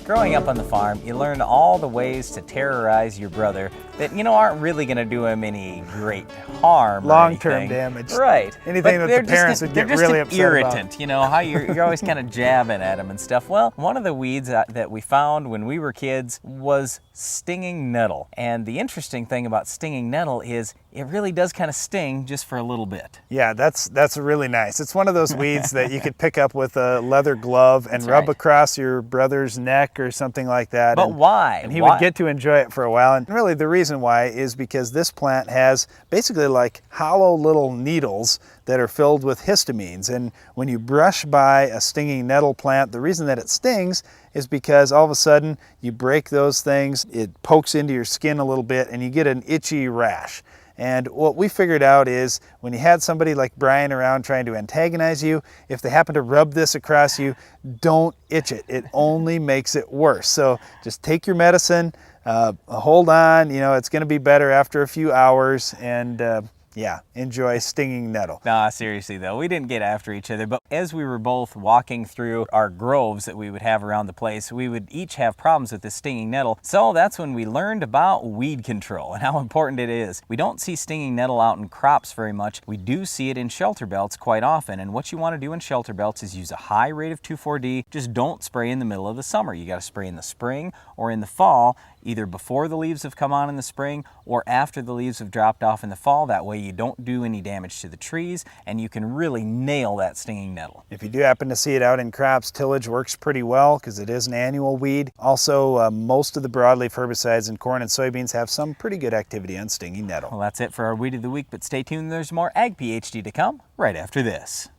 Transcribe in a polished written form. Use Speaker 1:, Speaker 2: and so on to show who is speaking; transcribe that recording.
Speaker 1: Growing up on the farm, you learn all the ways to terrorize your brother that, aren't really going to do him any great harm.
Speaker 2: Long-term damage.
Speaker 1: Right.
Speaker 2: Anything that the parents would get really upset
Speaker 1: irritant,
Speaker 2: about.
Speaker 1: How you're always kind of jabbing at him and stuff. Well, one of the weeds that we found when we were kids was stinging nettle. And the interesting thing about stinging nettle is it really does kind of sting just for a little bit.
Speaker 2: Yeah, that's really nice. It's one of those weeds that you could pick up with a leather glove and rub across your brother's neck or something like that.
Speaker 1: But why?
Speaker 2: And he would get to enjoy it for a while. And really the reason why is because this plant has basically like hollow little needles that are filled with histamines. And when you brush by a stinging nettle plant, the reason that it stings is because all of a sudden you break those things, it pokes into your skin a little bit and you get an itchy rash. And what we figured out is when you had somebody like Brian around trying to antagonize you, if they happen to rub this across you, don't itch it. It only makes it worse. So just take your medicine, hold on, it's going to be better after a few hours, and yeah, enjoy stinging nettle.
Speaker 1: Nah, seriously though, we didn't get after each other, but as we were both walking through our groves that we would have around the place, we would each have problems with this stinging nettle. So that's when we learned about weed control and how important it is. We don't see stinging nettle out in crops very much. We do see it in shelter belts quite often, and what you want to do in shelter belts is use a high rate of 2,4-D. Just don't spray in the middle of the summer. You got to spray in the spring or in the fall, either before the leaves have come on in the spring or after the leaves have dropped off in the fall. That way you don't do any damage to the trees and you can really nail that stinging nettle.
Speaker 2: If you do happen to see it out in crops, tillage works pretty well because it is an annual weed. Also, most of the broadleaf herbicides in corn and soybeans have some pretty good activity on stinging nettle.
Speaker 1: Well, that's it for our Weed of the Week, but stay tuned. There's more Ag PhD to come right after this.